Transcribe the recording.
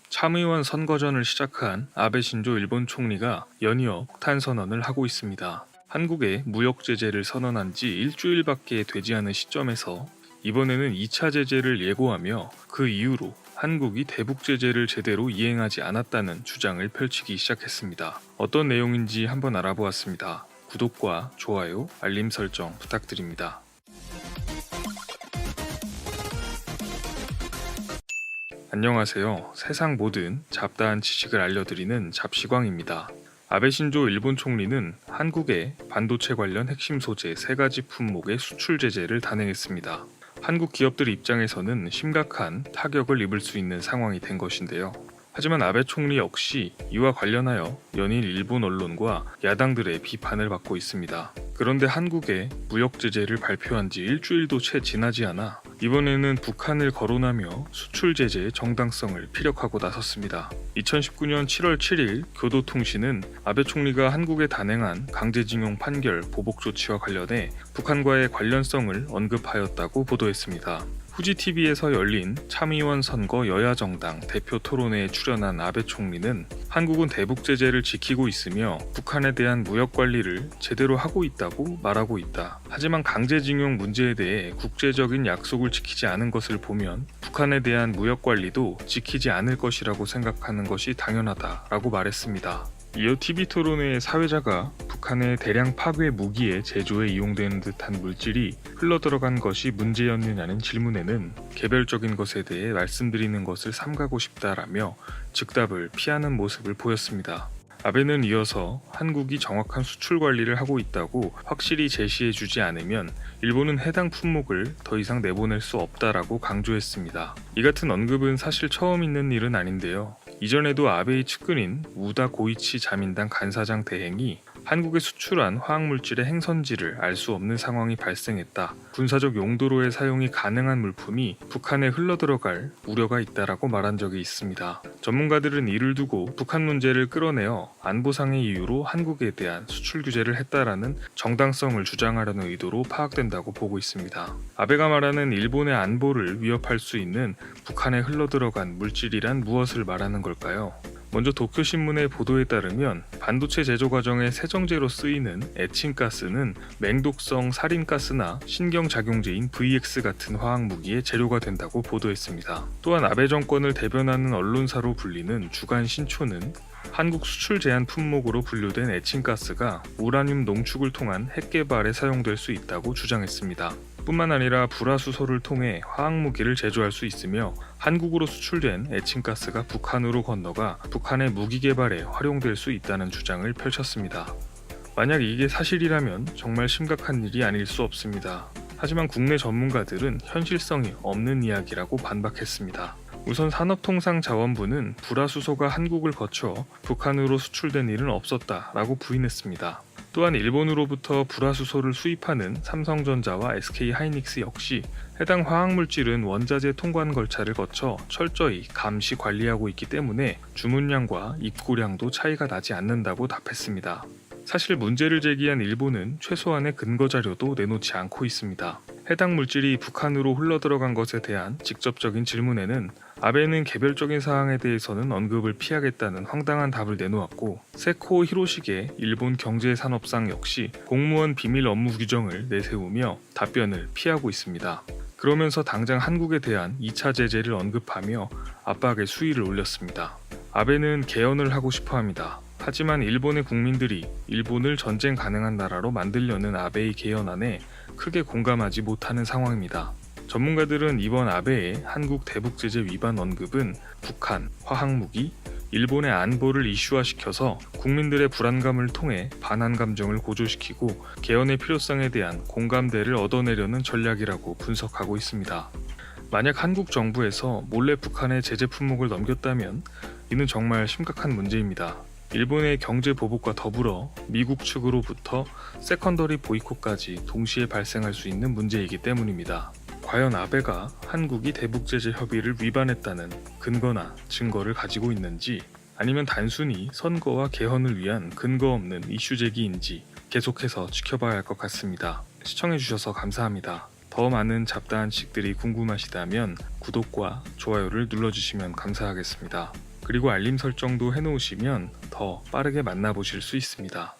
참의원 선거전을 시작한 아베 신조 일본 총리가 연이어 폭탄 선언을 하고 있습니다. 한국에 무역 제재를 선언한 지 일주일밖에 되지 않은 시점에서 이번에는 2차 제재를 예고하며 그 이후로 한국이 대북 제재를 제대로 이행하지 않았다는 주장을 펼치기 시작했습니다. 어떤 내용인지 한번 알아보았습니다. 구독과 좋아요, 알림 설정 부탁드립니다. 안녕하세요. 세상 모든 잡다한 지식을 알려드리는 잡시광입니다. 아베 신조 일본 총리는 한국에 반도체 관련 핵심 소재 3가지 품목의 수출 제재를 단행했습니다. 한국 기업들 입장에서는 심각한 타격을 입을 수 있는 상황이 된 것인데요. 하지만 아베 총리 역시 이와 관련하여 연일 일본 언론과 야당들의 비판을 받고 있습니다. 그런데 한국에 무역 제재를 발표한 지 일주일도 채 지나지 않아 이번에는 북한을 거론하며 수출 제재의 정당성을 피력하고 나섰습니다. 2019년 7월 7일 교도통신은 아베 총리가 한국에 단행한 강제징용 판결 보복 조치와 관련해 북한과의 관련성을 언급하였다고 보도했습니다. 후지TV에서 열린 참의원 선거 여야정당 대표 토론회에 출연한 아베 총리는 한국은 대북 제재를 지키고 있으며 북한에 대한 무역 관리를 제대로 하고 있다고 말하고 있다. 하지만 강제징용 문제에 대해 국제적인 약속을 지키지 않은 것을 보면 북한에 대한 무역 관리도 지키지 않을 것이라고 생각하는 것이 당연하다라고 말했습니다. 이어 TV 토론회의 사회자가 북한의 대량 파괴 무기의 제조에 이용되는 듯한 물질이 흘러들어간 것이 문제였느냐는 질문에는 개별적인 것에 대해 말씀드리는 것을 삼가고 싶다라며 즉답을 피하는 모습을 보였습니다. 아베는 이어서 한국이 정확한 수출 관리를 하고 있다고 확실히 제시해주지 않으면 일본은 해당 품목을 더 이상 내보낼 수 없다라고 강조했습니다. 이 같은 언급은 사실 처음 있는 일은 아닌데요. 이전에도 아베의 측근인 우다 고이치 자민당 간사장 대행이 한국에 수출한 화학물질의 행선지를 알 수 없는 상황이 발생했다. 군사적 용도로의 사용이 가능한 물품이 북한에 흘러들어갈 우려가 있다라고 말한 적이 있습니다. 전문가들은 이를 두고 북한 문제를 끌어내어 안보상의 이유로 한국에 대한 수출 규제를 했다라는 정당성을 주장하려는 의도로 파악된다고 보고 있습니다. 아베가 말하는 일본의 안보를 위협할 수 있는 북한에 흘러들어간 물질이란 무엇을 말하는 걸까요? 먼저 도쿄신문의 보도에 따르면 반도체 제조 과정의 세정제로 쓰이는 에칭가스는 맹독성 살인가스나 신경작용제인 VX 같은 화학무기의 재료가 된다고 보도했습니다. 또한 아베 정권을 대변하는 언론사로 불리는 주간 신초는 한국 수출 제한 품목으로 분류된 에칭가스가 우라늄 농축을 통한 핵 개발에 사용될 수 있다고 주장했습니다. 뿐만 아니라 불화수소를 통해 화학무기를 제조할 수 있으며 한국으로 수출된 에칭가스가 북한으로 건너가 북한의 무기 개발에 활용될 수 있다는 주장을 펼쳤습니다. 만약 이게 사실이라면 정말 심각한 일이 아닐 수 없습니다. 하지만 국내 전문가들은 현실성이 없는 이야기라고 반박했습니다. 우선 산업통상자원부는 불화수소가 한국을 거쳐 북한으로 수출된 일은 없었다라고 부인했습니다. 또한 일본으로부터 불화수소를 수입하는 삼성전자와 SK하이닉스 역시 해당 화학물질은 원자재 통관 절차를 거쳐 철저히 감시 관리하고 있기 때문에 주문량과 입고량도 차이가 나지 않는다고 답했습니다. 사실 문제를 제기한 일본은 최소한의 근거 자료도 내놓지 않고 있습니다. 해당 물질이 북한으로 흘러들어간 것에 대한 직접적인 질문에는 아베는 개별적인 사항에 대해서는 언급을 피하겠다는 황당한 답을 내놓았고, 세코 히로시게 일본 경제산업상 역시 공무원 비밀 업무 규정을 내세우며 답변을 피하고 있습니다. 그러면서 당장 한국에 대한 2차 제재를 언급하며 압박의 수위를 올렸습니다. 아베는 개헌을 하고 싶어 합니다. 하지만 일본의 국민들이 일본을 전쟁 가능한 나라로 만들려는 아베의 개헌안에 크게 공감하지 못하는 상황입니다. 전문가들은 이번 아베의 한국 대북 제재 위반 언급은 북한, 화학무기, 일본의 안보를 이슈화시켜서 국민들의 불안감을 통해 반한 감정을 고조시키고 개헌의 필요성에 대한 공감대를 얻어내려는 전략이라고 분석하고 있습니다. 만약 한국 정부에서 몰래 북한의 제재 품목을 넘겼다면 이는 정말 심각한 문제입니다. 일본의 경제 보복과 더불어 미국 측으로부터 세컨더리 보이콧까지 동시에 발생할 수 있는 문제이기 때문입니다. 과연 아베가 한국이 대북 제재 협의를 위반했다는 근거나 증거를 가지고 있는지, 아니면 단순히 선거와 개헌을 위한 근거 없는 이슈 제기인지 계속해서 지켜봐야 할 것 같습니다. 시청해주셔서 감사합니다. 더 많은 잡다한 지식들이 궁금하시다면 구독과 좋아요를 눌러주시면 감사하겠습니다. 그리고 알림 설정도 해놓으시면 더 빠르게 만나보실 수 있습니다.